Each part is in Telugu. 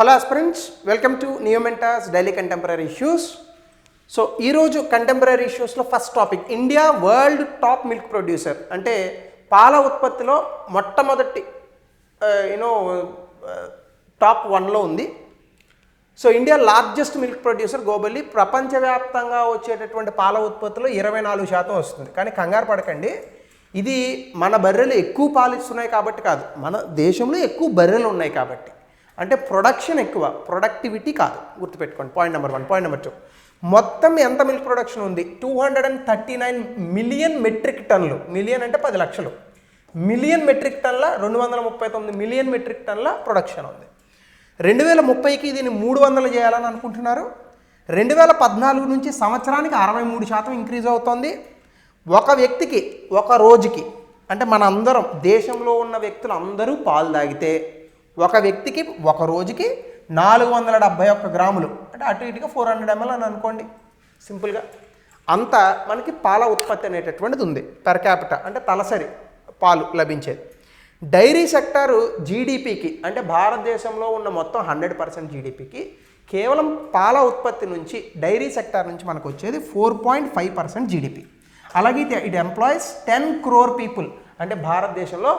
Hello aspirants, welcome to Neomentas daily contemporary issues. So ఈరోజు కంటెంపరీ ఇష్యూస్లో first topic, India world top milk producer. అంటే పాల ఉత్పత్తిలో మొట్టమొదటి టాప్ 1లో ఉంది. So India largest milk producer globally. ప్రపంచవ్యాప్తంగా వచ్చేటటువంటి పాల ఉత్పత్తిలో 24% వస్తుంది. కానీ కంగారు పడకండి, ఇది మన బర్రెలు ఎక్కువ పాలు ఇస్తున్నాయి కాబట్టి కాదు, మన దేశంలో ఎక్కువ బర్రెలు ఉన్నాయి కాబట్టి. అంటే ప్రొడక్షన్ ఎక్కువ, ప్రొడక్టివిటీ కాదు. గుర్తుపెట్టుకోండి. Point number 1. పాయింట్ నెంబర్ 2, మొత్తం ఎంత మిల్క్ ప్రొడక్షన్ ఉంది? 239 మిలియన్ మెట్రిక్ టన్నులు. మిలియన్ అంటే 10 లక్షలు. మిలియన్ మెట్రిక్ టన్నుల 239 మిలియన్ మెట్రిక్ టన్నుల ప్రొడక్షన్ ఉంది. 2030కి దీన్ని 300 చేయాలని అనుకుంటున్నారు. 2014 నుంచి సంవత్సరానికి 63% ఇంక్రీజ్ అవుతుంది. ఒక వ్యక్తికి ఒక రోజుకి, అంటే మన అందరం దేశంలో ఉన్న వ్యక్తులు అందరూ పాలు తాగితే ఒక వ్యక్తికి ఒక రోజుకి 471 గ్రాములు, అంటే అటు ఇటుగా 400 ml అని అనుకోండి సింపుల్గా. అంత మనకి పాల ఉత్పత్తి అనేటటువంటిది ఉంది పెర్ క్యాపిటా, అంటే తలసరి పాలు లభించేది. డైరీ సెక్టారు జీడిపికి, అంటే భారతదేశంలో ఉన్న మొత్తం 100% జీడిపికి కేవలం పాల ఉత్పత్తి నుంచి, డైరీ సెక్టార్ నుంచి మనకు వచ్చేది 4.5% జీడిపి. అలాగే ఇట్ ఎంప్లాయీస్ 10 crore పీపుల్, అంటే భారతదేశంలో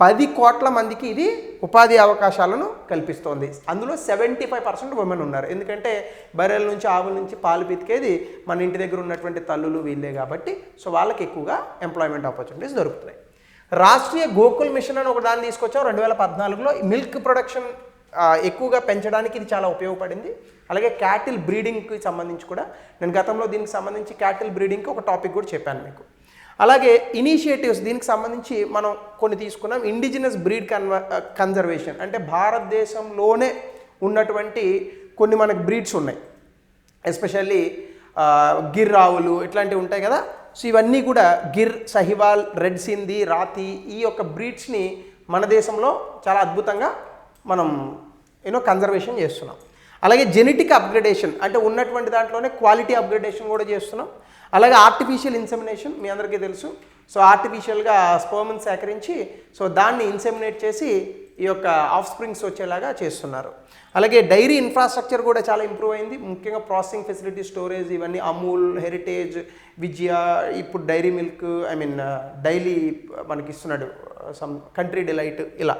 10 కోట్ల మందికి ఇది ఉపాధి అవకాశాలను కల్పిస్తోంది. అందులో 75% ఉమెన్ ఉన్నారు. ఎందుకంటే బర్రెల నుంచి, ఆవుల నుంచి పాలు పితికేది మన ఇంటి దగ్గర ఉన్నటువంటి తల్లులు వీళ్ళే కాబట్టి. సో వాళ్ళకి ఎక్కువగా ఎంప్లాయ్మెంట్ ఆపర్చునిటీస్ దొరుకుతున్నాయి. రాష్ట్రీయ గోకుల్ మిషన్ అని ఒక దాన్ని తీసుకొచ్చాం 2014లో. మిల్క్ ప్రొడక్షన్ ఎక్కువగా పెంచడానికి ఇది చాలా ఉపయోగపడింది. అలాగే క్యాటిల్ బ్రీడింగ్కి సంబంధించి కూడా నేను గతంలో దీనికి సంబంధించి క్యాటిల్ బ్రీడింగ్కి ఒక టాపిక్ కూడా చెప్పాను మీకు. అలాగే ఇనిషియేటివ్స్ దీనికి సంబంధించి మనం కొన్ని తీసుకున్నాం. ఇండిజినస్ బ్రీడ్ కన్జర్వేషన్, అంటే భారతదేశంలోనే ఉన్నటువంటి కొన్ని మనకు బ్రీడ్స్ ఉన్నాయి. ఎస్పెషల్లీ గిర్ ఆవులు ఇట్లాంటివి ఉంటాయి కదా. సో ఇవన్నీ కూడా గిర్, సహివాల్, రెడ్ సింధీ, రాతి, ఈ యొక్క బ్రీడ్స్ని మన దేశంలో చాలా అద్భుతంగా మనం కన్జర్వేషన్ చేస్తున్నాం. అలాగే జెనెటిక్ అప్గ్రేడేషన్, అంటే ఉన్నటువంటి దాంట్లోనే క్వాలిటీ అప్గ్రేడేషన్ కూడా చేస్తున్నాం. అలాగే ఆర్టిఫిషియల్ ఇన్సెమినేషన్, మీ అందరికీ తెలుసు. సో ఆర్టిఫిషియల్గా స్పర్మ్ని సేకరించి సో దాన్ని ఇన్సెమినేట్ చేసి ఈ యొక్క ఆఫ్ స్ప్రింగ్స్ వచ్చేలాగా చేస్తున్నారు. అలాగే డైరీ ఇన్ఫ్రాస్ట్రక్చర్ కూడా చాలా ఇంప్రూవ్ అయింది. ముఖ్యంగా ప్రాసెసింగ్ ఫెసిలిటీ, స్టోరేజ్, ఇవన్నీ అమూల్, హెరిటేజ్, విజయ, ఇప్పుడు డైరీ మిల్క్, డైలీ మనకి ఇస్తున్నాడు సమ్ కంట్రీ డిలైట్, ఇలా.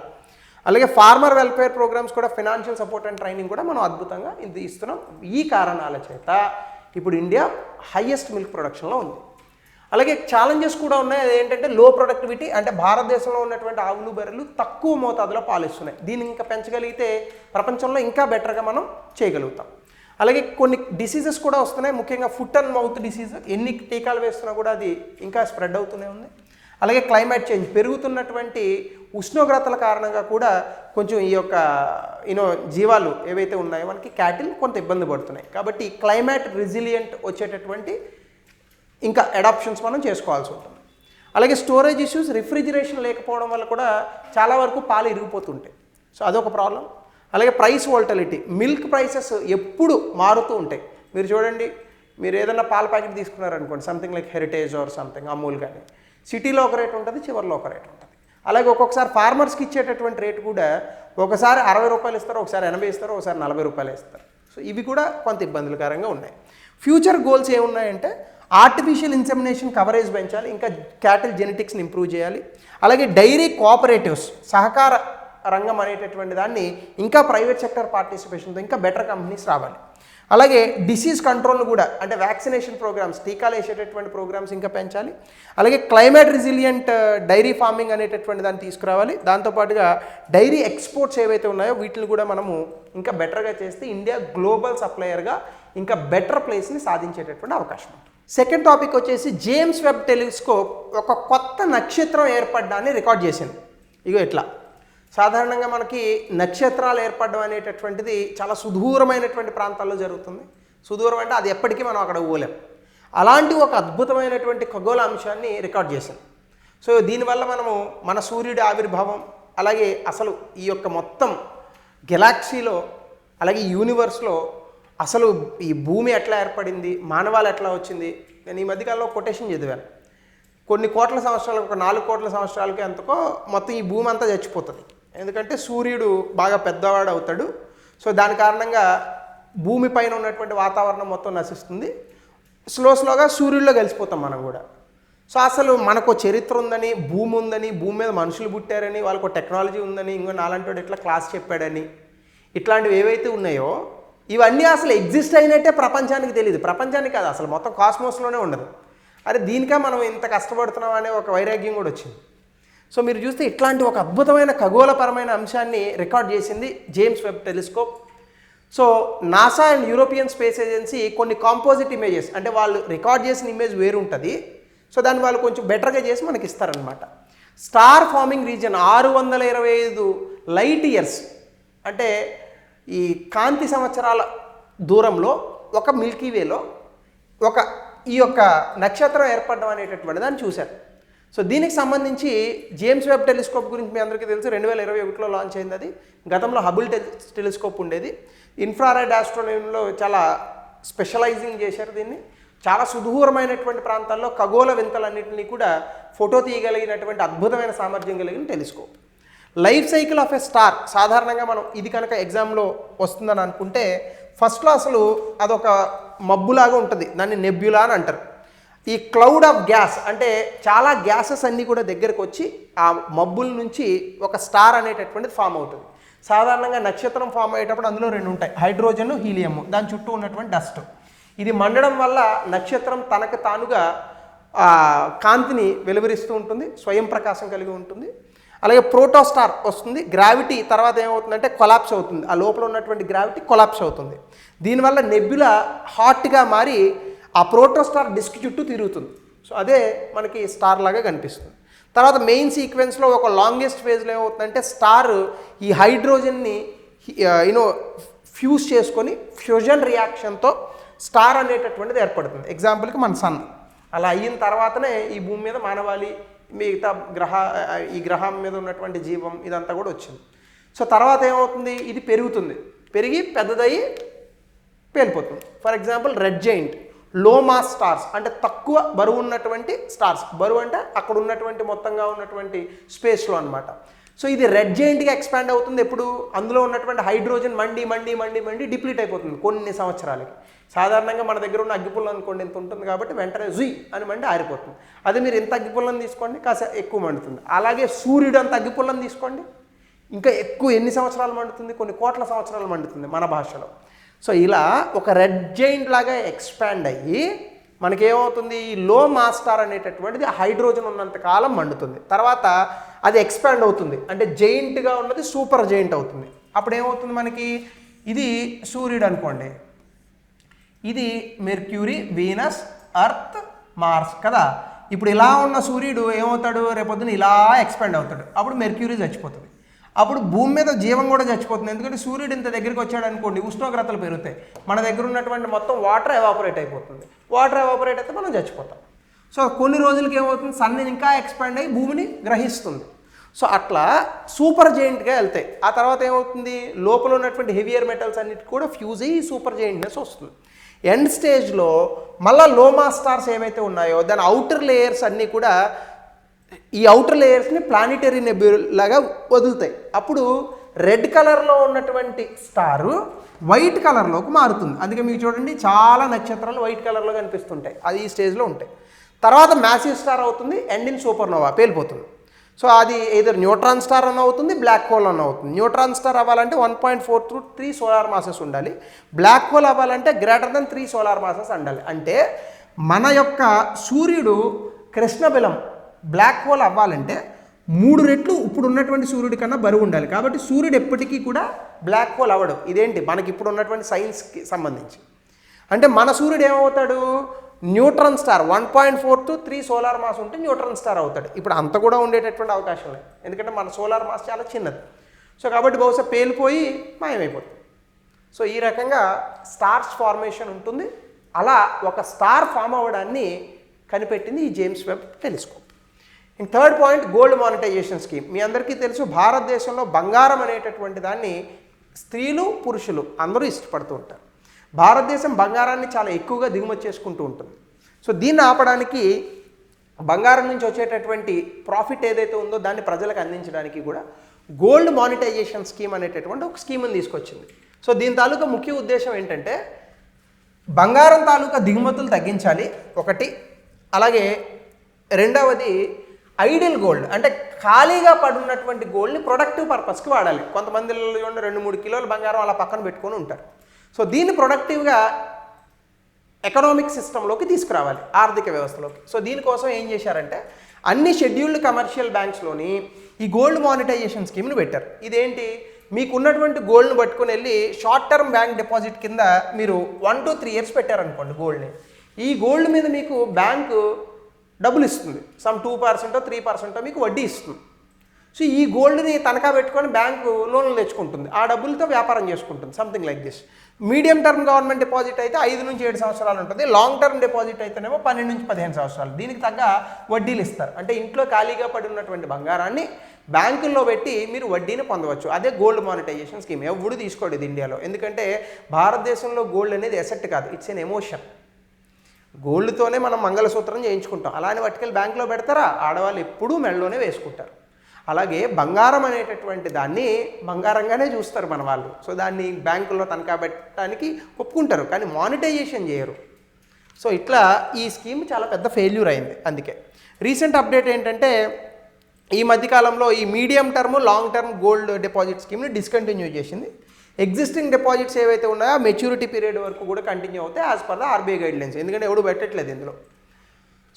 అలాగే ఫార్మర్ వెల్ఫేర్ ప్రోగ్రామ్స్ కూడా, ఫైనాన్షియల్ సపోర్ట్ అండ్ ట్రైనింగ్ కూడా మనం అద్భుతంగా ఇది ఇస్తున్నాం. ఈ కారణాల చేత ఇప్పుడు ఇండియా హైయెస్ట్ మిల్క్ ప్రొడక్షన్లో ఉంది. అలాగే ఛాలెంజెస్ కూడా ఉన్నాయి. అదేంటంటే లో ప్రొడక్టివిటీ, అంటే భారతదేశంలో ఉన్నటువంటి ఆవులు, బర్రెలు తక్కువ మోతాదులో పాలిస్తున్నాయి. దీన్ని ఇంకా పెంచగలిగితే ప్రపంచంలో ఇంకా బెటర్గా మనం చేయగలుగుతాం. అలాగే కొన్ని డిసీజెస్ కూడా వస్తున్నాయి, ముఖ్యంగా ఫుట్ అండ్ మౌత్ డిసీజ్. ఎన్ని టీకాలు వేస్తున్నా కూడా అది ఇంకా స్ప్రెడ్ అవుతూనే ఉంది. అలాగే క్లైమేట్ చేంజ్, పెరుగుతున్నటువంటి ఉష్ణోగ్రతల కారణంగా కూడా కొంచెం ఈ యొక్క జీవాలు ఏవైతే ఉన్నాయో మనకి క్యాటిల్ కొంత ఇబ్బంది పడుతున్నాయి. కాబట్టి క్లైమేట్ రెసిలియంట్ వచ్చేటటువంటి ఇంకా అడాప్షన్స్ మనం చేసుకోవాల్సి ఉంటుంది. అలాగే స్టోరేజ్ ఇష్యూస్, రిఫ్రిజిరేషన్ లేకపోవడం వల్ల కూడా చాలా వరకు పాలు ఇరిగిపోతుంటాయి. సో అదొక ప్రాబ్లం. అలాగే ప్రైస్ వోల్టాలిటీ, మిల్క్ ప్రైసెస్ ఎప్పుడు మారుతూ ఉంటాయి. మీరు చూడండి, మీరు ఏదైనా పాల ప్యాకెట్ తీసుకున్నారనుకోండి, something like Heritage or something, Amul కానీ, సిటీలో ఒక రేట్ ఉంటుంది, చివరిలో ఒక రేట్ ఉంటుంది. అలాగే ఒక్కొక్కసారి ఫార్మర్స్కి ఇచ్చేటటువంటి రేటు కూడా ఒకసారి 60 రూపాయలు ఇస్తారు, ఒకసారి 80 ఇస్తారు, ఒకసారి 40 రూపాయలు ఇస్తారు. సో ఇవి కూడా కొంత ఇబ్బందులకరంగా ఉన్నాయి. ఫ్యూచర్ గోల్స్ ఏమున్నాయంటే ఆర్టిఫిషియల్ ఇన్సెమినేషన్ కవరేజ్ పెంచాలి, ఇంకా క్యాటిల్ జెనెటిక్స్ని ఇంప్రూవ్ చేయాలి. అలాగే డైరీ కోఆపరేటివ్స్, సహకార రంగం అనేటటువంటి దాన్ని ఇంకా ప్రైవేట్ సెక్టర్ పార్టిసిపేషన్తో ఇంకా బెటర్ కంపెనీస్ రావాలి. అలాగే డిసీజ్ కంట్రోల్ను కూడా, అంటే వ్యాక్సినేషన్ ప్రోగ్రామ్స్, టీకాలు వేసేటటువంటి ప్రోగ్రామ్స్ ఇంకా పెంచాలి. అలాగే క్లైమేట్ రెసిలియంట్ డైరీ ఫార్మింగ్ అనేటటువంటి దాన్ని తీసుకురావాలి. దాంతోపాటుగా డైరీ ఎక్స్పోర్ట్స్ ఏవైతే ఉన్నాయో వీటిని కూడా మనము ఇంకా బెటర్గా చేస్తే ఇండియా గ్లోబల్ సప్లయర్గా ఇంకా బెటర్ ప్లేస్ని సాధించేటటువంటి అవకాశం ఉంటుంది. సెకండ్ టాపిక్ వచ్చేసి జేమ్స్ వెబ్ టెలిస్కోప్ ఒక కొత్త నక్షత్రం ఏర్పడ్డాన్ని రికార్డ్ చేసింది. ఇగో ఇట్లా సాధారణంగా మనకి నక్షత్రాలు ఏర్పడడం అనేటటువంటిది చాలా సుదూరమైనటువంటి ప్రాంతాల్లో జరుగుతుంది. సుదూరం అంటే అది ఎప్పటికీ మనం అక్కడ పోలేం. అలాంటి ఒక అద్భుతమైనటువంటి ఖగోళ అంశాన్ని రికార్డ్ చేసింది. సో దీనివల్ల మనము మన సూర్యుడి ఆవిర్భావం, అలాగే అసలు ఈ యొక్క మొత్తం గెలాక్సీలో, అలాగే యూనివర్స్లో అసలు ఈ భూమి ఎట్లా ఏర్పడింది, మానవాళి ఎట్లా వచ్చింది. నేను ఈ మధ్యకాలంలో కొటేషన్ చదివాను. కొన్ని కోట్ల సంవత్సరాలకు, ఒక 4 కోట్ల సంవత్సరాలకి ఎంతకో మొత్తం ఈ భూమి అంతా చచ్చిపోతుంది. ఎందుకంటే సూర్యుడు బాగా పెద్దవాడు అవుతాడు. సో దాని కారణంగా భూమి పైన ఉన్నటువంటి వాతావరణం మొత్తం నశిస్తుంది. స్లోగా సూర్యుడిలో కలిసిపోతాం మనం కూడా. సో అసలు మనకు చరిత్ర ఉందని, భూమి ఉందని, భూమి మీద మనుషులు పుట్టారని, వాళ్ళకు టెక్నాలజీ ఉందని, ఇంకో నాలంటి ఇట్లా క్లాస్ చెప్పాడని, ఇట్లాంటివి ఏవైతే ఉన్నాయో ఇవన్నీ అసలు ఎగ్జిస్ట్ అయినట్టే ప్రపంచానికి తెలియదు. ప్రపంచానికి కాదు, అసలు మొత్తం కాస్మోస్లోనే ఉండదు. అరే దీనికే మనం ఇంత కష్టపడుతున్నాం అనే ఒక వైరాగ్యం కూడా వచ్చింది. సో మీరు చూస్తే ఇట్లాంటి ఒక అద్భుతమైన ఖగోళపరమైన అంశాన్ని రికార్డ్ చేసింది James Webb telescope. So NASA and European space agency కొన్ని కాంపోజిట్ ఇమేజెస్, అంటే వాళ్ళు రికార్డ్ చేసిన ఇమేజ్ వేరు ఉంటుంది, సో దాన్ని వాళ్ళు కొంచెం బెటర్గా చేసి మనకి ఇస్తారనమాట. Star farming region 625 light years, అంటే ఈ కాంతి సంవత్సరాల దూరంలో ఒక మిల్కీవేలో ఈ యొక్క నక్షత్రం ఏర్పడడం అనేటటువంటి దాన్ని చూశారు. సో దీనికి సంబంధించి జేమ్స్ వెబ్ టెలిస్కోప్ గురించి మీ అందరికీ తెలుసు, 2021లో లాంచ్ అయింది. అది గతంలో హబుల్ టెలిస్కోప్ ఉండేది. ఇన్ఫ్రారెడ్ ఆస్ట్రోనమీలో చాలా స్పెషలైజింగ్ చేశారు దీన్ని. చాలా సుదూరమైనటువంటి ప్రాంతాల్లో ఖగోళ వింతలన్నింటినీ కూడా ఫోటో తీయగలిగినటువంటి అద్భుతమైన సామర్థ్యం కలిగిన telescope. Life cycle of a star, సాధారణంగా మనం ఇది కనుక ఎగ్జామ్లో వస్తుందని అనుకుంటే ఫస్ట్లో అసలు అదొక మబ్బులాగా ఉంటుంది, దాన్ని నెబ్యులా అని అంటారు. ఈ క్లౌడ్ ఆఫ్ గ్యాస్ అంటే చాలా గ్యాసెస్ అన్నీ కూడా దగ్గరకు వచ్చి ఆ మబ్బుల నుంచి ఒక స్టార్ అనేటటువంటిది ఫామ్ అవుతుంది. సాధారణంగా నక్షత్రం ఫామ్ అయ్యేటప్పుడు అందులో 2 ఉంటాయి, హైడ్రోజన్, హీలియం, దాని చుట్టూ ఉన్నటువంటి డస్ట్. ఇది మండడం వల్ల నక్షత్రం తనకు తానుగా కాంతిని వెలువరిస్తూ ఉంటుంది, స్వయం ప్రకాశం కలిగి ఉంటుంది. అలాగే ప్రోటోస్టార్ వస్తుంది, గ్రావిటీ తర్వాత ఏమవుతుందంటే కొలాప్స్ అవుతుంది, ఆ లోపల ఉన్నటువంటి గ్రావిటీ కొలాప్స్ అవుతుంది. దీనివల్ల నెబ్యులా హాట్గా మారి ఆ ప్రోటోస్టార్ డిస్క్ చుట్టూ తిరుగుతుంది. సో అదే మనకి స్టార్ లాగా కనిపిస్తుంది. తర్వాత మెయిన్ సీక్వెన్స్లో ఒక లాంగెస్ట్ ఫేజ్లో ఏమవుతుందంటే స్టార్ ఈ హైడ్రోజన్ని ఫ్యూజ్ చేసుకొని ఫ్యూజన్ రియాక్షన్తో స్టార్ అనేటటువంటిది ఏర్పడుతుంది. ఎగ్జాంపుల్కి మన సన్. అలా అయిన తర్వాతనే ఈ భూమి మీద మానవాళి, మిగతా ఈ గ్రహం మీద ఉన్నటువంటి జీవం ఇదంతా కూడా వచ్చింది. సో తర్వాత ఏమవుతుంది, ఇది పెరుగుతుంది, పెరిగి పెద్దదయ్యి పేలిపోతుంది. ఫర్ ఎగ్జాంపుల్ రెడ్ జైంట్, లో మాస్ స్టార్స్ అంటే తక్కువ బరువు ఉన్నటువంటి స్టార్స్. బరువు అంటే అక్కడ ఉన్నటువంటి మొత్తంగా ఉన్నటువంటి స్పేస్లో అనమాట. సో ఇది రెడ్ జైంట్గా ఎక్స్పాండ్ అవుతుంది. ఎప్పుడు అందులో ఉన్నటువంటి హైడ్రోజన్ మండి డిప్లీట్ అయిపోతుంది కొన్ని సంవత్సరాలకి. సాధారణంగా మన దగ్గర ఉన్న అగ్గిపుల్ల అనుకోండి ఇంత ఉంటుంది కాబట్టి వెంటనే జుయ్ అని మండి ఆరిపోతుంది. అదే మీరు ఎంత అగ్గిపుల్లని తీసుకోండి కాస్త ఎక్కువ మండుతుంది. అలాగే సూర్యుడు అంత అగ్గిపుల్లని తీసుకోండి, ఇంకా ఎక్కువ ఎన్ని సంవత్సరాలు మండుతుంది, కొన్ని కోట్ల సంవత్సరాలు మండుతుంది మన భాషలో. సో ఇలా ఒక రెడ్ జైంట్ లాగా ఎక్స్పాండ్ అయ్యి మనకేమవుతుంది, ఈ లో మాస్ స్టార్ అనేటటువంటిది హైడ్రోజన్ ఉన్నంత కాలం మండుతుంది. తర్వాత అది ఎక్స్పాండ్ అవుతుంది, అంటే జైంట్గా ఉన్నది సూపర్ జైంట్ అవుతుంది. అప్పుడు ఏమవుతుంది, మనకి ఇది సూర్యుడు అనుకోండి, ఇది మెర్క్యూరీ, వీనస్, అర్త్, మార్స్ కదా. ఇప్పుడు ఇలా ఉన్న సూర్యుడు ఏమవుతాడు, రేపొద్దున ఇలా ఎక్స్పాండ్ అవుతాడు. అప్పుడు మెర్క్యూరీ చచ్చిపోతుంది. అప్పుడు భూమి మీద జీవం కూడా చచ్చిపోతుంది. ఎందుకంటే సూర్యుడు ఇంత దగ్గరికి వచ్చాడు అనుకోండి, ఉష్ణోగ్రతలు పెరుగుతాయి, మన దగ్గర ఉన్నటువంటి మొత్తం వాటర్ ఎవాపరేట్ అయిపోతుంది. వాటర్ ఎవాపరేట్ అయితే మనం చచ్చిపోతాం. సో కొన్ని రోజులకి ఏమవుతుంది, సన్ ఇంకా ఎక్స్పాండ్ అయ్యి భూమిని గ్రహిస్తుంది. సో అట్లా సూపర్ జైంట్గా వెళ్తాయి. ఆ తర్వాత ఏమవుతుంది, లోపల ఉన్నటువంటి హెవియర్ మెటల్స్ అన్నిటి కూడా ఫ్యూజ్ అయ్యి సూపర్ జైంట్నెస్ వస్తుంది. ఎండ్ స్టేజ్లో మళ్ళీ లోమా స్టార్స్ ఏవైతే ఉన్నాయో దాని అవుటర్ లేయర్స్ అన్నీ కూడా ఈ అవుటర్ లేయర్స్ని ప్లానిటరీ నెబ్యులాగా వదులుతాయి. అప్పుడు రెడ్ కలర్లో ఉన్నటువంటి స్టారు వైట్ కలర్లోకి మారుతుంది. అందుకే మీకు చూడండి చాలా నక్షత్రాలు వైట్ కలర్లో కనిపిస్తుంటాయి, అది ఈ స్టేజ్లో ఉంటాయి. తర్వాత మ్యాసివ్ స్టార్ అవుతుంది, ఎండ్ ఇన్ సూపర్నోవా, పేలిపోతుంది. సో అది ఏదో న్యూట్రాన్ స్టార్ అన్న అవుతుంది, బ్లాక్ హోల్ అన్న అవుతుంది. న్యూట్రాన్ స్టార్ అవ్వాలంటే 1.4 to 3 సోలార్ మాసెస్ ఉండాలి. బ్లాక్ హోల్ అవ్వాలంటే గ్రేటర్ దెన్ 3 సోలార్ మాసెస్ ఉండాలి. అంటే మన యొక్క సూర్యుడు కృష్ణబిలం బ్లాక్ హోల్ అవ్వాలంటే 3 రెట్లు ఇప్పుడు ఉన్నటువంటి సూర్యుడి కన్నా బరువు ఉండాలి. కాబట్టి సూర్యుడు ఎప్పటికీ కూడా బ్లాక్ హోల్ అవ్వడు. ఇదేంటి మనకి ఇప్పుడు ఉన్నటువంటి సైన్స్కి సంబంధించి. అంటే మన సూర్యుడు ఏమవుతాడు, neutron star 1.4 to 3 solar mass ఉంటే న్యూట్రాన్ స్టార్ అవుతాడు. ఇప్పుడు అంత కూడా ఉండేటటువంటి అవకాశం లేదు, ఎందుకంటే మన సోలార్ మాస్ చాలా చిన్నది. సో కాబట్టి బహుశా పేలిపోయి మాయమైపోతుంది. సో ఈ రకంగా స్టార్స్ ఫార్మేషన్ ఉంటుంది. అలా ఒక స్టార్ ఫామ్ అవ్వడాన్ని కనిపెట్టింది ఈ జేమ్స్ వెబ్ టెలిస్కోప్. ఇంక third point, gold monetisation scheme. మీ అందరికీ తెలుసు, భారతదేశంలో బంగారం అనేటటువంటి దాన్ని స్త్రీలు పురుషులు అందరూ ఇష్టపడుతూ ఉంటారు. భారతదేశం బంగారాన్ని చాలా ఎక్కువగా దిగుమతి చేసుకుంటూ ఉంటుంది. సో దీన్ని ఆపడానికి బంగారం నుంచి వచ్చేటటువంటి ప్రాఫిట్ ఏదైతే ఉందో దాన్ని ప్రజలకు అందించడానికి కూడా గోల్డ్ మానిటైజేషన్ స్కీమ్ అనేటటువంటి ఒక స్కీమ్ని తీసుకొచ్చింది. సో దీని తాలూకా ముఖ్య ఉద్దేశం ఏంటంటే బంగారం తాలూకా దిగుమతులు తగ్గించాలి ఒకటి, అలాగే రెండవది ఐడియల్ గోల్డ్ అంటే ఖాళీగా పడున్నటువంటి గోల్డ్ని ప్రొడక్టివ్ పర్పస్కి వాడాలి. కొంతమంది 2-3 కిలోల బంగారం అలా పక్కన పెట్టుకొని ఉంటారు. సో దీన్ని ప్రొడక్టివ్గా ఎకనామిక్ సిస్టంలోకి తీసుకురావాలి, ఆర్థిక వ్యవస్థలోకి. సో దీనికోసం ఏం చేశారంటే అన్ని షెడ్యూల్డ్ కమర్షియల్ బ్యాంక్స్లోని ఈ గోల్డ్ మానిటైజేషన్ స్కీమ్ని పెట్టారు. ఇదేంటి, మీకు ఉన్నటువంటి గోల్డ్ని పట్టుకుని వెళ్ళి షార్ట్ టర్మ్ బ్యాంక్ డిపాజిట్ కింద మీరు 1 to 3 years పెట్టారనుకోండి గోల్డ్ని, ఈ గోల్డ్ మీద మీకు బ్యాంకు డబ్బులు ఇస్తుంది. సమ్ 2% 3% మీకు వడ్డీ ఇస్తుంది. సో ఈ గోల్డ్ని తనఖా పెట్టుకొని బ్యాంకు లోన్లు తెచ్చుకుంటుంది, ఆ డబ్బులతో వ్యాపారం చేసుకుంటుంది. Something like this. Medium term government deposit అయితే 5 నుంచి 7 సంవత్సరాలు ఉంటుంది. లాంగ్ టర్మ్ డిపాజిట్ అయితేనేమో 12 నుంచి 15 సంవత్సరాలు. దీనికి తగ్గ వడ్డీలు ఇస్తారు. అంటే ఇంట్లో ఖాళీగా పడి ఉన్నటువంటి బంగారాన్ని బ్యాంకుల్లో పెట్టి మీరు వడ్డీని పొందవచ్చు. అదే గోల్డ్ మానిటైజేషన్ స్కీమ్. ఎవడు తీసుకోడు ఇది ఇండియాలో, ఎందుకంటే భారతదేశంలో గోల్డ్ అనేది అసెట్ కాదు, ఇట్స్ ఎన్ ఎమోషన్. గోల్డ్తోనే మనం మంగళసూత్రం చేయించుకుంటాం, అలానే పట్టుకెళ్ళి బ్యాంకులో పెడతారా? ఆడవాళ్ళు ఎప్పుడూ మెడలోనే వేసుకుంటారు. అలాగే బంగారం అనేటటువంటి దాన్ని బంగారంగానే చూస్తారు మన వాళ్ళు. సో దాన్ని బ్యాంకుల్లో తనఖా పెట్టడానికి ఒప్పుకుంటారు, కానీ మానిటైజేషన్ చేయరు. సో ఇట్లా ఈ స్కీమ్ చాలా పెద్ద ఫెయిల్యూర్ అయింది. అందుకే రీసెంట్ అప్డేట్ ఏంటంటే ఈ మధ్యకాలంలో ఈ medium term long term gold deposit స్కీమ్ని డిస్కంటిన్యూ చేసింది. ఎగ్జిస్టింగ్ డిపాజిట్స్ ఏవైతే ఉన్నాయో మెచ్యూరిటీ పీరియడ్ వరకు కూడా కంటిన్యూ అవుతాయి as per the RBI guidelines, ఎందుకంటే ఎవడు పెట్టట్లేదు ఇందులో.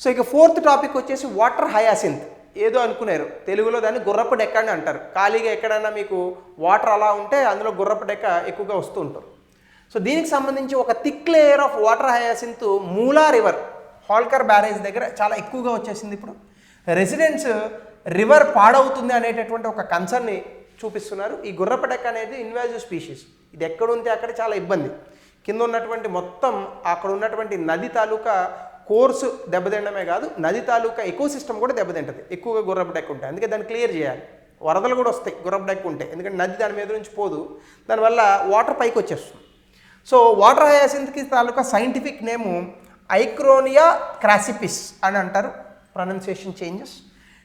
సో ఇక 4th టాపిక్ వచ్చేసి వాటర్ హయాసింత్. ఏదో అనుకున్నారు, తెలుగులో దాన్ని గుర్రపు డెక్క అని అంటారు. ఖాళీగా ఎక్కడైనా మీకు వాటర్ అలా ఉంటే అందులో గుర్రపు డెక్క ఎక్కువగా వస్తూ ఉంటారు. సో దీనికి సంబంధించి ఒక thick layer of water hyacinth మూలా రివర్ హోల్కర్ బ్యారేజ్ దగ్గర చాలా ఎక్కువగా వచ్చేసింది. ఇప్పుడు రెసిడెంట్స్ రివర్ పాడవుతుంది అనేటటువంటి ఒక కన్సర్న్ని చూపిస్తున్నారు. ఈ గుర్రపు డెక్క అనేది ఇన్వాజివ్ స్పీషీస్, ఇది ఎక్కడుంటే అక్కడ చాలా ఇబ్బంది. కింద ఉన్నటువంటి మొత్తం అక్కడ ఉన్నటువంటి నది తాలూకా కోర్సు దెబ్బతిండమే కాదు, నది తాలూకా ఎకోసిస్టమ్ కూడా దెబ్బతింటుంది ఎక్కువగా గుర్రపు డెక్క ఉంటే. అందుకే దాన్ని క్లియర్ చేయాలి. వరదలు కూడా వస్తాయి గుర్రపు డెక్క ఉంటే, ఎందుకంటే నది దాని మీద నుంచి పోదు, దానివల్ల వాటర్ పైకి వచ్చేస్తుంది. సో వాటర్ హయాసింత్కి తాలూకా సైంటిఫిక్ నేము ఐక్రోనియా క్రాసిపిస్ అని అంటారు, ప్రొనౌన్సియేషన్ చేంజెస్.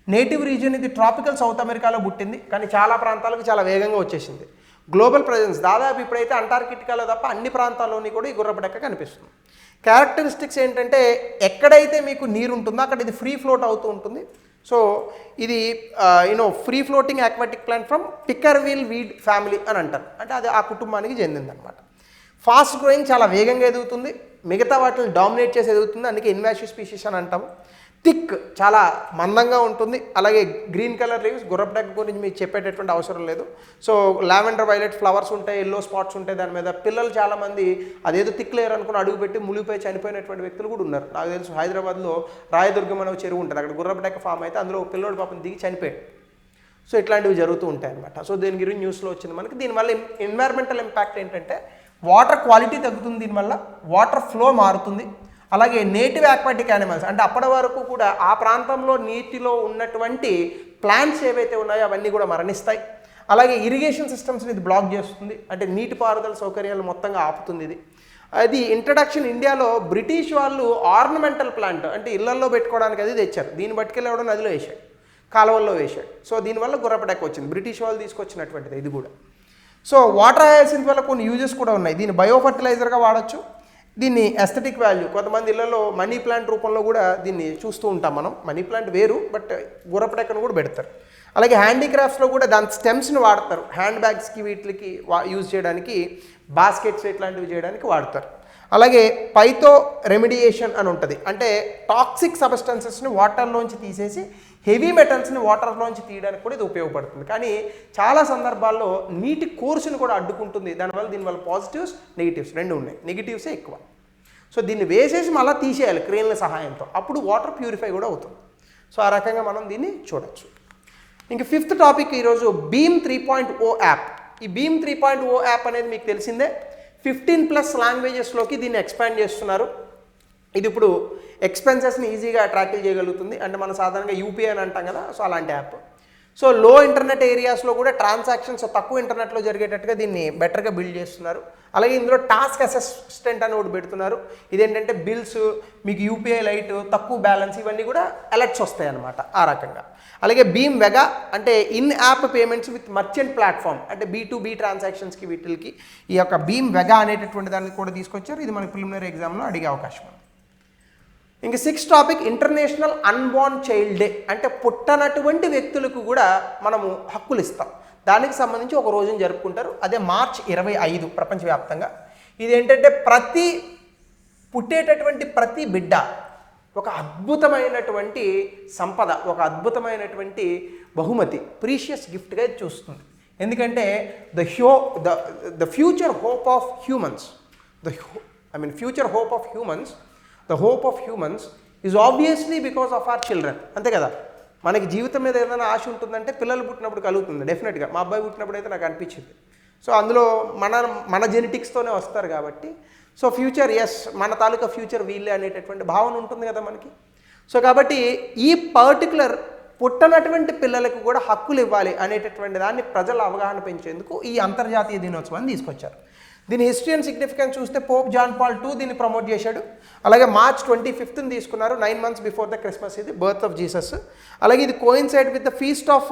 నేటివ్ రీజియన్ ఇది ట్రాపికల్ సౌత్ అమెరికాలో పుట్టింది, కానీ చాలా ప్రాంతాలకు చాలా వేగంగా వచ్చేసింది. గ్లోబల్ ప్రెజెన్స్ దాదాపు ఇప్పుడైతే అంటార్కిటికాలో తప్ప అన్ని ప్రాంతాల్లోని కూడా ఈ గుర్రపు డెక్క కనిపిస్తుంది. క్యారెక్టరిస్టిక్స్ ఏంటంటే ఎక్కడైతే మీకు నీరు ఉంటుందో అక్కడ ఇది ఫ్రీ ఫ్లోట్ అవుతూ ఉంటుంది. సో ఇది free floating aquatic plant from pickerelweed family అని అంటారు, అంటే అది ఆ కుటుంబానికి చెందిందనమాట. ఫాస్ట్ గ్రోయింగ్, చాలా వేగంగా ఎదుగుతుంది, మిగతా వాటిని డామినేట్ చేసి ఎదుగుతుంది, అందుకే ఇన్వాసివ్ స్పీషీస్ అని అంటాము. థిక్, చాలా మందంగా ఉంటుంది. అలాగే గ్రీన్ కలర్ లీవ్స్, గుర్రపు డెక్క గురించి మీకు చెప్పేటటువంటి అవసరం లేదు. సో లావెండర్ వైలెట్ ఫ్లవర్స్ ఉంటాయి, ఎల్లో స్పాట్స్ ఉంటాయి దాని మీద. పిల్లలు చాలామంది అదేదో థిక్ లేయర్ అనుకుని అడుగుపెట్టి మునిగిపోయి చనిపోయినటువంటి వ్యక్తులు కూడా ఉన్నారు. నాకు తెలుసు హైదరాబాద్లో రాయదుర్గం అనే చెరువు ఉంటుంది, అక్కడ గుర్రపు డెక్క ఫామ్ అయితే అందులో పిల్లోడు పాపం దిగి చనిపోయాడు. సో ఇట్లాంటివి జరుగుతూ ఉంటాయి అనమాట. సో దీని గురించి న్యూస్లో వచ్చింది మనకి. దీనివల్ల ఎన్వైర్మెంటల్ ఇంపాక్ట్ ఏంటంటే వాటర్ క్వాలిటీ తగ్గుతుంది, దీనివల్ల వాటర్ ఫ్లో మారుతుంది. అలాగే నేటివ్ ఆక్వాటిక్ యానిమల్స్, అంటే అప్పటి వరకు కూడా ఆ ప్రాంతంలో నీటిలో ఉన్నటువంటి ప్లాంట్స్ ఏవైతే ఉన్నాయో అవన్నీ కూడా మరణిస్తాయి. అలాగే ఇరిగేషన్ సిస్టమ్స్ని ఇది బ్లాక్ చేస్తుంది, అంటే నీటిపారుదల సౌకర్యాలు మొత్తంగా ఆపుతుంది ఇది. అది ఇంట్రడక్షన్ ఇండియాలో బ్రిటిష్ వాళ్ళు ఆర్నమెంటల్ ప్లాంట్ అంటే ఇళ్లల్లో పెట్టుకోవడానికి అది తెచ్చారు. దీన్ని పట్టుకెళ్ళి ఎవడో నదిలో వేసాడు, కాలువల్లో వేసాడు. సో దీనివల్ల గుర్రపు డెక్క వచ్చింది, బ్రిటిష్ వాళ్ళు తీసుకొచ్చినటువంటిది ఇది కూడా. సో వాటర్ హయాసింత్ వల్ల కొన్ని యూజెస్ కూడా ఉన్నాయి. దీన్ని బయోఫర్టిలైజర్గా వాడచ్చు, దీన్ని ఎస్థెటిక్ వాల్యూ, కొంతమంది ఇళ్లలో మనీ ప్లాంట్ రూపంలో కూడా దీన్ని చూస్తూ ఉంటాం మనం. మనీ ప్లాంట్ వేరు, బట్ గుర్రపు డెక్కను కూడా పెడతారు. అలాగే హ్యాండీక్రాఫ్ట్స్లో కూడా దాని స్టెమ్స్ని వాడతారు, హ్యాండ్ బ్యాగ్స్కి వీటికి యూజ్ చేయడానికి, బాస్కెట్స్ ఇట్లాంటివి చేయడానికి వాడతారు. అలాగే పైతో రెమిడియేషన్ అని ఉంటుంది, అంటే టాక్సిక్ సబ్స్టెన్సెస్ని వాటర్లోంచి తీసేసి హెవీ మెటల్స్ని వాటర్లోంచి తీయడానికి కూడా ఇది ఉపయోగపడుతుంది. కానీ చాలా సందర్భాల్లో నీటి కోర్సుని కూడా అడ్డుకుంటుంది. దీనివల్ల పాజిటివ్స్ నెగిటివ్స్ రెండు ఉన్నాయి, నెగిటివ్సే ఎక్కువ. సో దీన్ని వేసేసి మళ్ళీ తీసేయాలి క్రేన్ల సహాయంతో, అప్పుడు వాటర్ ప్యూరిఫై కూడా అవుతుంది. సో ఆ రకంగా మనం దీన్ని చూడొచ్చు. ఇంక 5th టాపిక్ ఈరోజు BEAM 3.0 యాప్. ఈ BEAM 3.0 యాప్ అనేది మీకు తెలిసిందే, 15+ లాంగ్వేజెస్లోకి దీన్ని ఎక్స్పాండ్ చేస్తున్నారు. ఇది ఇప్పుడు ఎక్స్పెన్సెస్ని ఈజీగా ట్రాకిల్ చేయగలుగుతుంది, అంటే మనం సాధారణంగా యూపీఐ అని అంటాం కదా, సో అలాంటి యాప్. సో లో ఇంటర్నెట్ ఏరియాస్లో కూడా ట్రాన్సాక్షన్స్ తక్కువ ఇంటర్నెట్లో జరిగేటట్టుగా దీన్ని బెటర్గా బిల్డ్ చేస్తున్నారు. అలాగే ఇందులో టాస్క్ అసిస్టెంట్ అని ఒకటి పెడుతున్నారు. ఇదేంటంటే బిల్స్, మీకు యూపీఐ లైట్, తక్కువ బ్యాలెన్స్, ఇవన్నీ కూడా అలర్ట్స్ వస్తాయి అన్నమాట ఆ రకంగా. అలాగే భీమ్ వెగా అంటే in app payments with merchant platform, అంటే B2B ట్రాన్సాక్షన్స్కి వీటికి ఈ యొక్క భీమ్ వెగా అనేటటువంటి దాన్ని కూడా తీసుకొచ్చారు. ఇది మనకి ప్రిలిమినరీ ఎగ్జామ్లో అడిగే అవకాశం ఉంది. ఇంక 6th topic international unborn child day, అంటే పుట్టనటువంటి వ్యక్తులకు కూడా మనము హక్కులు ఇస్తాం. దానికి సంబంధించి ఒక రోజును జరుపుకుంటారు. అదే March 25 ప్రపంచవ్యాప్తంగా. ఇదేంటంటే పుట్టేటటువంటి ప్రతి బిడ్డ ఒక అద్భుతమైనటువంటి సంపద, ఒక అద్భుతమైనటువంటి బహుమతి, ప్రీషియస్ గిఫ్ట్గా చూస్తుంది. ఎందుకంటే the future hope of humans, future hope of humans, the hope of humans is obviously because of our children. అంతే కదా, మనకి జీవితం మీద ఏదైనా ఆశ ఉంటుందంటే పిల్లలు పుట్టినప్పుడు కలుగుతుంది డెఫినెట్గా. మా అబ్బాయి పుట్టినప్పుడు అయితే నాకు అనిపించింది. సో అందులో మన జెనెటిక్స్తోనే వస్తారు కాబట్టి, సో ఫ్యూచర్ ఎస్ మన తాలూకా ఫ్యూచర్ వీళ్ళే అనేటటువంటి భావన ఉంటుంది కదా మనకి. సో కాబట్టి ఈ పర్టికులర్ పుట్టనటువంటి పిల్లలకు కూడా హక్కులు ఇవ్వాలి అనేటటువంటి దాన్ని ప్రజల అవగాహన పెంచేందుకు ఈ అంతర్జాతీయ దినోత్సవాన్ని తీసుకొచ్చారు. దీని హిస్టరీ అండ్ సిగ్నిఫికెన్స్ చూస్తే పోప్ జాన్ పాల్ II దీన్ని ప్రమోట్ చేశాడు. అలాగే March 25th తీసుకున్నారు, 9 months బిఫోర్ ద క్రిస్మస్, ఇది బర్త్ ఆఫ్ జీసస్. అలాగే ఇది coincide with the feast of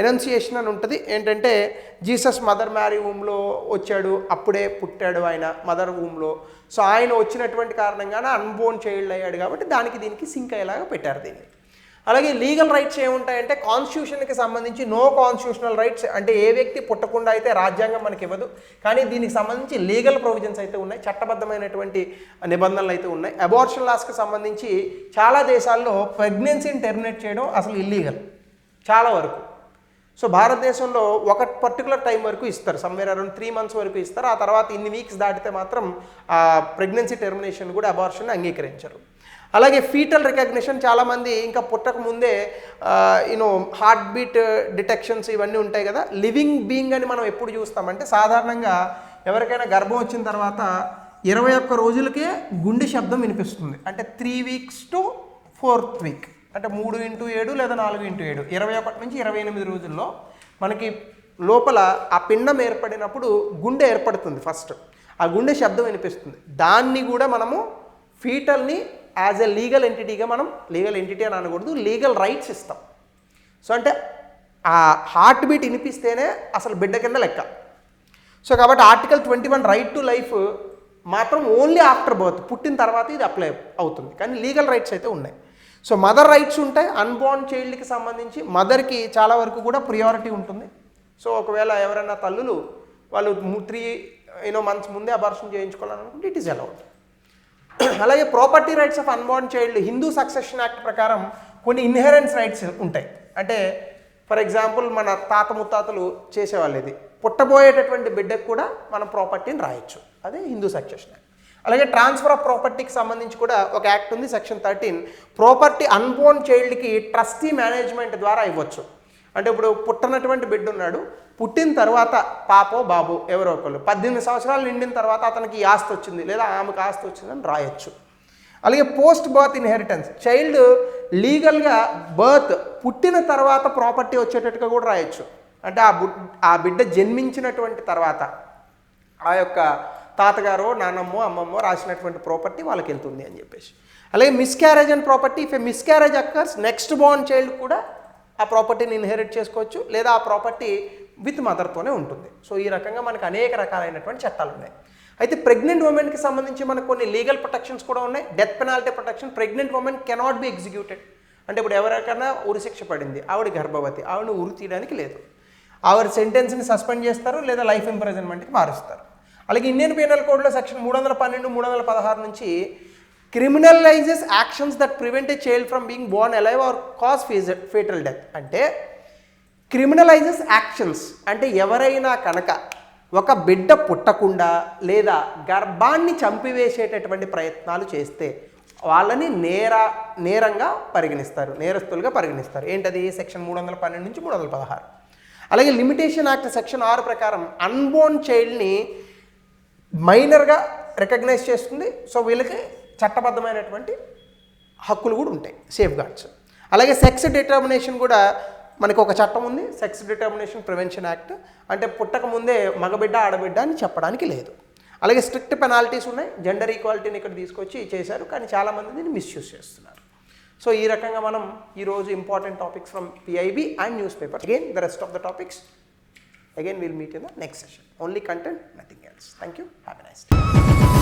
Annunciation అని ఉంటుంది. ఏంటంటే జీసస్ మదర్ మ్యారీ వూమ్లో వచ్చాడు, అప్పుడే పుట్టాడు ఆయన మదర్ వూమ్లో. సో ఆయన వచ్చినటువంటి కారణంగానే అన్బోర్న్ చైల్డ్ అయ్యాడు కాబట్టి దీనికి సింక్ అయ్యేలాగా పెట్టారు దీన్ని. అలాగే లీగల్ రైట్స్ ఏముంటాయంటే కాన్స్టిట్యూషన్కి సంబంధించి నో కాన్స్టిట్యూషనల్ రైట్స్, అంటే ఏ వ్యక్తి పుట్టకుండా అయితే రాజ్యాంగం మనకి ఇవ్వదు, కానీ దీనికి సంబంధించి లీగల్ ప్రొవిజన్స్ అయితే ఉన్నాయి, చట్టబద్ధమైనటువంటి నిబంధనలు అయితే ఉన్నాయి. అబార్షన్ లాస్కి సంబంధించి చాలా దేశాల్లో ప్రెగ్నెన్సీని టెర్మినేట్ చేయడం అసలు ఇల్లీగల్ చాలా వరకు. సో భారతదేశంలో ఒక పర్టికులర్ టైం వరకు ఇస్తారు, సమ్వేర్ అరౌండ్ 3 months వరకు ఇస్తారు. ఆ తర్వాత ఇన్ని వీక్స్ దాటితే మాత్రం ఆ ప్రెగ్నెన్సీ టెర్మినేషన్ కూడా అబార్షన్ అంగీకరించరు. అలాగే ఫీటల్ రికగ్నిషన్, చాలామంది ఇంకా పుట్టక ముందే హార్ట్ బీట్ డిటెక్షన్స్ ఇవన్నీ ఉంటాయి కదా. లివింగ్ బీయింగ్ అని మనం ఎప్పుడు చూస్తామంటే సాధారణంగా ఎవరికైనా గర్భం వచ్చిన తర్వాత 21 రోజులకే గుండె శబ్దం వినిపిస్తుంది. అంటే 3 weeks to 4th week, అంటే 3x7 లేదా 4x7, 21 నుంచి 28 రోజుల్లో మనకి లోపల ఆ పిండం ఏర్పడినప్పుడు గుండె ఏర్పడుతుంది. ఫస్ట్ ఆ గుండె శబ్దం వినిపిస్తుంది. దాన్ని కూడా మనము ఫీటల్ని యాజ్ ఎ లీగల్ ఎంటిటీగా, మనం లీగల్ ఎంటిటీ అని అనకూడదు, లీగల్ రైట్స్ ఇస్తాం. సో అంటే ఆ హార్ట్ బీట్ వినిపిస్తేనే అసలు బిడ్డ కింద లెక్క. సో కాబట్టి Article 21 రైట్ టు లైఫ్ మాత్రం ఓన్లీ ఆఫ్టర్ బర్త్, పుట్టిన తర్వాత ఇది అప్లై అవుతుంది, కానీ లీగల్ రైట్స్ అయితే ఉన్నాయి. సో మదర్ రైట్స్ ఉంటాయి. అన్బార్న్ చైల్డ్కి సంబంధించి మదర్కి చాలా వరకు కూడా ప్రియారిటీ ఉంటుంది. సో ఒకవేళ ఎవరైనా తల్లులు వాళ్ళు 3 months ముందే అబార్షన్ చేయించుకోవాలనుకుంటే ఇట్ ఈస్ అలౌడ్. అలాగే property rights of unborn child, Hindu succession act ప్రకారం కొన్ని ఇన్హెరెన్స్ రైట్స్ ఉంటాయి. అంటే ఫర్ ఎగ్జాంపుల్ మన తాత ముత్తాతలు చేసేవాళ్ళు, ఇది పుట్టబోయేటటువంటి బిడ్డకు కూడా మనం ప్రాపర్టీని రాయొచ్చు, అదే హిందూ సక్సెషన్ యాక్ట్. అలాగే ట్రాన్స్ఫర్ ఆఫ్ ప్రాపర్టీకి సంబంధించి కూడా ఒక యాక్ట్ ఉంది, Section 13. ప్రాపర్టీ అన్బోర్న్ చైల్డ్కి ట్రస్టీ మేనేజ్మెంట్ ద్వారా ఇవ్వచ్చు. అంటే ఇప్పుడు పుట్టనటువంటి బిడ్డ ఉన్నాడు, పుట్టిన తర్వాత పాపో బాబో ఎవరో ఒకళ్ళు 18 సంవత్సరాలు నిండిన తర్వాత అతనికి ఆస్తి వచ్చింది లేదా ఆమెకు ఆస్తి వచ్చిందని రాయొచ్చు. అలాగే పోస్ట్ బర్త్ ఇన్హెరిటెన్స్, చైల్డ్ లీగల్గా బర్త్ పుట్టిన తర్వాత ప్రాపర్టీ వచ్చేటట్టుగా కూడా రాయొచ్చు. అంటే ఆ బిడ్డ జన్మించినటువంటి తర్వాత ఆ యొక్క తాతగారో నాన్నమ్మో అమ్మమ్మో రాసినటువంటి ప్రాపర్టీ వాళ్ళకి వెళ్తుంది అని చెప్పేసి. అలాగే miscarriage and property, if A miscarriage occurs next Born child కూడా ఆ ప్రాపర్టీని ఇన్హెరిట్ చేసుకోవచ్చు, లేదా ఆ ప్రాపర్టీ విత్ మదర్తోనే ఉంటుంది. సో ఈ రకంగా మనకు అనేక రకాలైనటువంటి చట్టాలు ఉన్నాయి. అయితే ప్రెగ్నెంట్ ఉమెన్కి సంబంధించి మనకు కొన్ని లీగల్ ప్రొటెక్షన్స్ కూడా ఉన్నాయి. Death penalty protection, pregnant women cannot be executed. అంటే ఇప్పుడు ఎవరికైనా ఉరిశిక్ష పడింది, ఆవిడ గర్భవతి, ఆవిడని ఉరి తీయడానికి లేదు, ఆవిడ సెంటెన్స్ని సస్పెండ్ చేస్తారు లేదా లైఫ్ ఇంప్రిజన్మెంట్కి మారుస్తారు. అలాగే ఇండియన్ పీనల్ కోడ్లో సెక్షన్ 312, 316 నుంచి criminalises actions that prevent a child from being born alive or cause fatal death. అంటే క్రిమినలైజెస్ యాక్షన్స్ అంటే ఎవరైనా కనుక ఒక బిడ్డ పుట్టకుండా లేదా గర్భాన్ని చంపివేసేటటువంటి ప్రయత్నాలు చేస్తే వాళ్ళని నేరంగా పరిగణిస్తారు, నేరస్తులుగా పరిగణిస్తారు. ఏంటది? సెక్షన్ 312 నుంచి 316. అలాగే లిమిటేషన్ యాక్ట్ సెక్షన్ 6 ప్రకారం అన్బోర్న్ చైల్డ్ని మైనర్గా రికగ్నైజ్ చేస్తుంది. సో వీళ్ళకి చట్టబద్ధమైనటువంటి హక్కులు కూడా ఉంటాయి, సేఫ్ గార్డ్స్. అలాగే సెక్స్ డిటర్మినేషన్ కూడా మనకు ఒక చట్టం ఉంది, సెక్స్ డిటర్మినేషన్ ప్రివెన్షన్ యాక్ట్. అంటే పుట్టక ముందే మగబిడ్డ ఆడబిడ్డ అని చెప్పడానికి లేదు. అలాగే స్ట్రిక్ట్ పెనాల్టీస్ ఉన్నాయి. జెండర్ ఈక్వాలిటీని ఇక్కడ తీసుకొచ్చి చేశారు, కానీ చాలామంది దీన్ని మిస్యూజ్ చేస్తున్నారు. సో ఈ రకంగా మనం ఈరోజు important topics from PIB and news paper. Again the rest of the topics again we'll meet in the next session. Only content, nothing else. Thank you. Have a nice day.